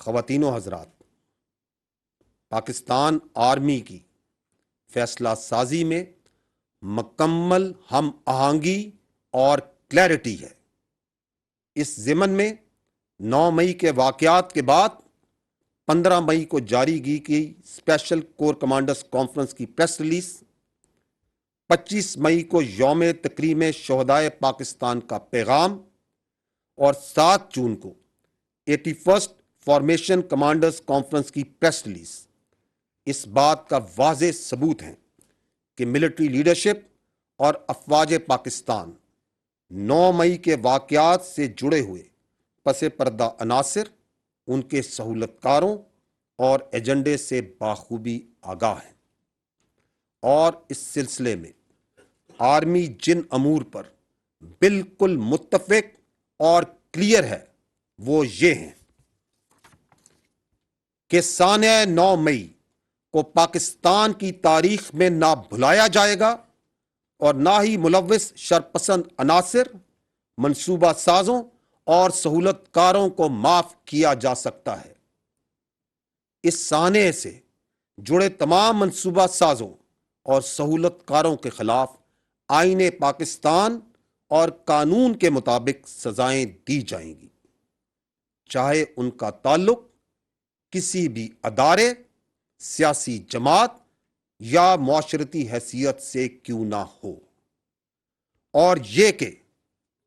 خواتین و حضرات، پاکستان آرمی کی فیصلہ سازی میں مکمل ہم آہنگی اور کلیئرٹی ہے۔ اس ضمن میں 9 مئی کے واقعات کے بعد 15 مئی کو جاری کی گئی اسپیشل کور کمانڈرز کانفرنس کی پریس ریلیز، 25 مئی کو یوم تکریم شہدائے پاکستان کا پیغام اور 7 جون کو 81 فارمیشن کمانڈرز کانفرنس کی پریس ریلیز اس بات کا واضح ثبوت ہے کہ ملٹری لیڈرشپ اور افواج پاکستان 9 مئی کے واقعات سے جڑے ہوئے پس پردہ عناصر، ان کے سہولت کاروں اور ایجنڈے سے بخوبی آگاہ ہیں، اور اس سلسلے میں آرمی جن امور پر بالکل متفق اور کلیئر ہے وہ یہ ہیں کہ سانحہ 9 مئی کو پاکستان کی تاریخ میں نہ بھلایا جائے گا اور نہ ہی ملوث شرپسند عناصر، منصوبہ سازوں اور سہولت کاروں کو معاف کیا جا سکتا ہے۔ اس سانحے سے جڑے تمام منصوبہ سازوں اور سہولت کاروں کے خلاف آئین پاکستان اور قانون کے مطابق سزائیں دی جائیں گی، چاہے ان کا تعلق کسی بھی ادارے، سیاسی جماعت یا معاشرتی حیثیت سے کیوں نہ ہو، اور یہ کہ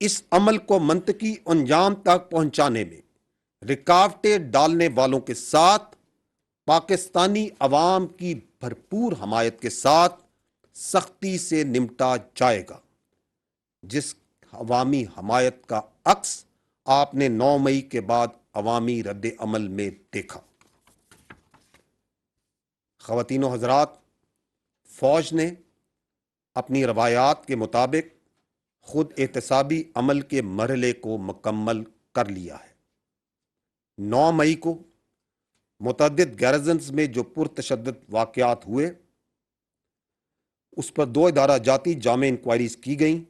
اس عمل کو منطقی انجام تک پہنچانے میں رکاوٹیں ڈالنے والوں کے ساتھ پاکستانی عوام کی بھرپور حمایت کے ساتھ سختی سے نمٹا جائے گا، جس عوامی حمایت کا عکس آپ نے 9 مئی کے بعد عوامی رد عمل میں دیکھا۔ خواتین و حضرات، فوج نے اپنی روایات کے مطابق خود احتسابی عمل کے مرحلے کو مکمل کر لیا ہے۔ 9 مئی کو متعدد گیرزنز میں جو پرتشدد واقعات ہوئے اس پر 2 ادارہ جاتی جامع انکوائریز کی گئیں،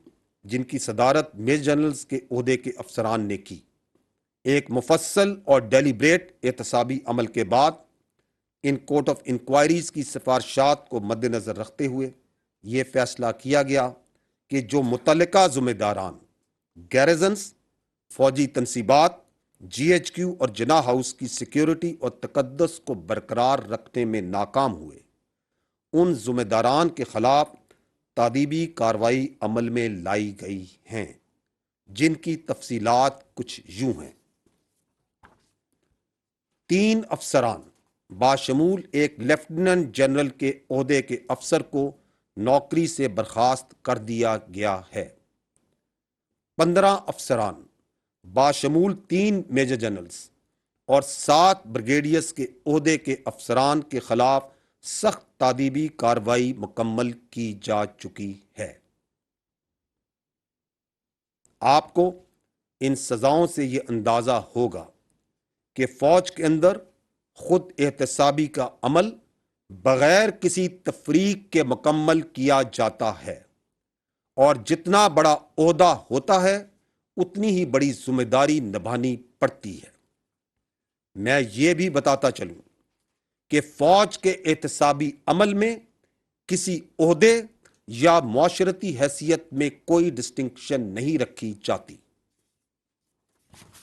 جن کی صدارت میجر جنرلز کے عہدے کے افسران نے کی۔ ایک مفصل اور ڈیلیبریٹ احتسابی عمل کے بعد ان کورٹ آف انکوائریز کی سفارشات کو مد نظر رکھتے ہوئے یہ فیصلہ کیا گیا کہ جو متعلقہ ذمہ داران گیرزنز، فوجی تنصیبات، جی ایچ کیو اور جناح ہاؤس کی سیکیورٹی اور تقدس کو برقرار رکھنے میں ناکام ہوئے، ان ذمہ داران کے خلاف تادیبی کارروائی عمل میں لائی گئی ہیں، جن کی تفصیلات کچھ یوں ہیں۔ 3 افسران باشمول ایک لیفٹیننٹ جنرل کے عہدے کے افسر کو نوکری سے برخاست کر دیا گیا ہے۔ 15 افسران باشمول 3 میجر جنرلز اور 7 بریگیڈیئرز کے عہدے کے افسران کے خلاف سخت تادیبی کارروائی مکمل کی جا چکی ہے۔ آپ کو ان سزاؤں سے یہ اندازہ ہوگا کہ فوج کے اندر خود احتسابی کا عمل بغیر کسی تفریق کے مکمل کیا جاتا ہے، اور جتنا بڑا عہدہ ہوتا ہے اتنی ہی بڑی ذمہ داری نبھانی پڑتی ہے۔ میں یہ بھی بتاتا چلوں کہ فوج کے احتسابی عمل میں کسی عہدے یا معاشرتی حیثیت میں کوئی ڈسٹنکشن نہیں رکھی جاتی۔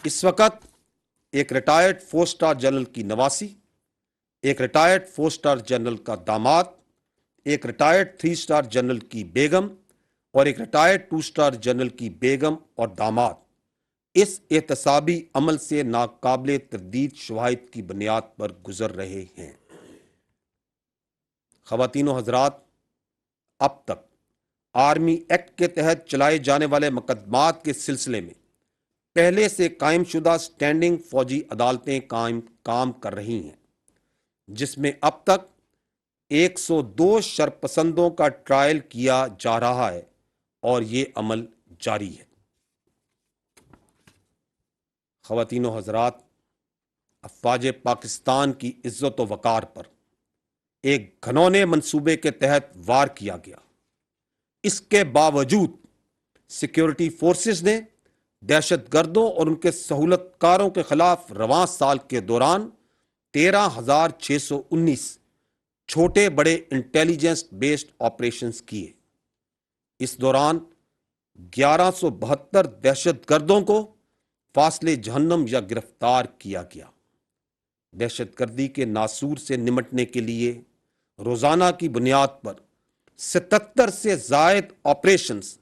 اس وقت ایک ریٹائرڈ 4 اسٹار جنرل کی نواسی، ایک ریٹائرڈ 4 اسٹار جنرل کا داماد، ایک ریٹائرڈ 3 اسٹار جنرل کی بیگم اور ایک ریٹائرڈ 2 اسٹار جنرل کی بیگم اور داماد اس احتسابی عمل سے ناقابل تردید شواہد کی بنیاد پر گزر رہے ہیں۔ خواتین و حضرات، اب تک آرمی ایکٹ کے تحت چلائے جانے والے مقدمات کے سلسلے میں پہلے سے قائم شدہ اسٹینڈنگ فوجی عدالتیں کام کر رہی ہیں، جس میں اب تک 102 شرپسندوں کا ٹرائل کیا جا رہا ہے اور یہ عمل جاری ہے۔ خواتین و حضرات، افواج پاکستان کی عزت و وقار پر ایک گھنونے منصوبے کے تحت وار کیا گیا۔ اس کے باوجود سیکیورٹی فورسز نے دہشت گردوں اور ان کے سہولت کاروں کے خلاف رواں سال کے دوران 13,619 چھوٹے بڑے انٹیلیجنس بیسڈ آپریشنز کیے۔ اس دوران 1172 دہشت گردوں کو فاصلے جہنم یا گرفتار کیا گیا۔ دہشت گردی کے ناسور سے نمٹنے کے لیے روزانہ کی بنیاد پر 77 سے زائد آپریشنز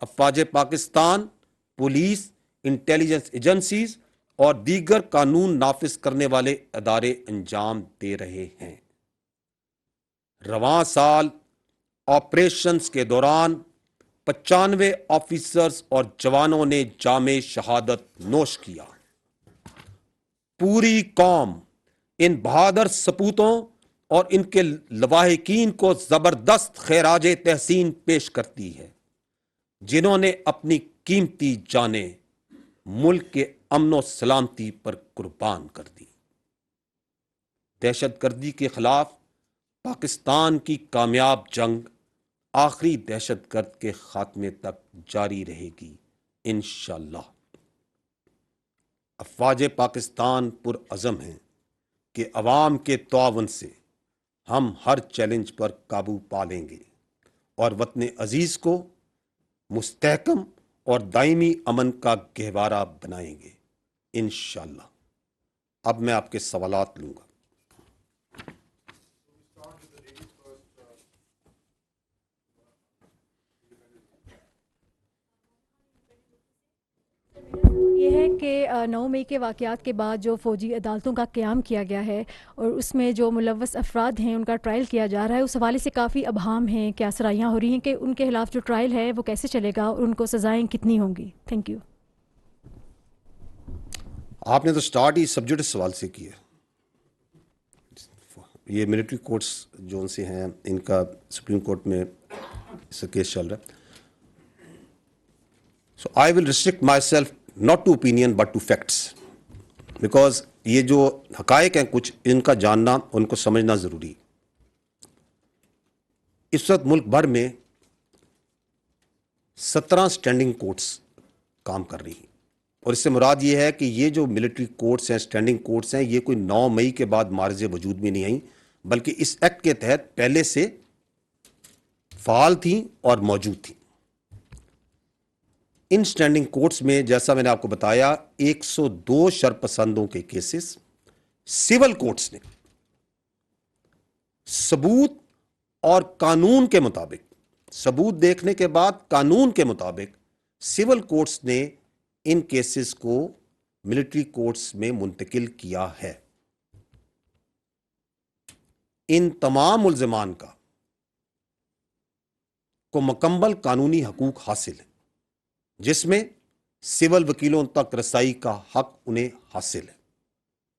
افواج پاکستان، پولیس، انٹیلیجنس ایجنسیز اور دیگر قانون نافذ کرنے والے ادارے انجام دے رہے ہیں۔ رواں سال آپریشنز کے دوران 95 آفیسرز اور جوانوں نے جام شہادت نوش کیا۔ پوری قوم ان بہادر سپوتوں اور ان کے لواحقین کو زبردست خراج تحسین پیش کرتی ہے، جنہوں نے اپنی قیمتی جانیں ملک کے امن و سلامتی پر قربان کر دی۔ دہشت گردی کے خلاف پاکستان کی کامیاب جنگ آخری دہشت گرد کے خاتمے تک جاری رہے گی انشاءاللہ۔ افواج پاکستان پرعزم ہیں کہ عوام کے تعاون سے ہم ہر چیلنج پر قابو پا لیں گے اور وطن عزیز کو مستحکم اور دائمی امن کا گہوارہ بنائیں گے انشاءاللہ۔ اب میں آپ کے سوالات لوں گا۔ یہ ہے کہ 9 مئی کے واقعات کے بعد جو فوجی عدالتوں کا قیام کیا گیا ہے اور اس میں جو ملوث افراد ہیں ان کا ٹرائل کیا جا رہا ہے، اس حوالے سے کافی ابہام ہیں، کیا سرائیاں ہو رہی ہیں کہ ان کے خلاف جو ٹرائل ہے وہ کیسے چلے گا اور ان کو سزائیں کتنی ہوں گی؟ Thank you. آپ نے تو سٹارٹ ہی سبجیکٹ سوال سے کیا۔ یہ ملٹری کورٹس جو ان سے ہیں، ان کا سپریم کورٹ میں اس کا کیس چل رہا ہے۔ So I will restrict myself not to opinion but to facts, because یہ جو حقائق ہیں کچھ ان کا جاننا، ان کو سمجھنا ضروری۔ اس وقت ملک بھر میں 17 اسٹینڈنگ کورٹس کام کر رہی ہیں، اور اس سے مراد یہ ہے کہ یہ جو ملٹری کورٹس ہیں، اسٹینڈنگ کورٹس ہیں، یہ کوئی 9 مئی کے بعد معرض وجود میں نہیں آئیں، بلکہ اس ایکٹ کے تحت پہلے سے فعال تھیں اور موجود تھیں۔ ان اسٹینڈنگ کورٹس میں جیسا میں نے آپ کو بتایا 102 شرپسندوں کے کیسز سول کورٹس نے ثبوت اور قانون کے مطابق، ثبوت دیکھنے کے بعد قانون کے مطابق سول کورٹس نے ان کیسز کو ملٹری کورٹس میں منتقل کیا ہے۔ ان تمام ملزمان کو مکمل قانونی حقوق حاصل ہیں، جس میں سول وکیلوں تک رسائی کا حق انہیں حاصل ہے۔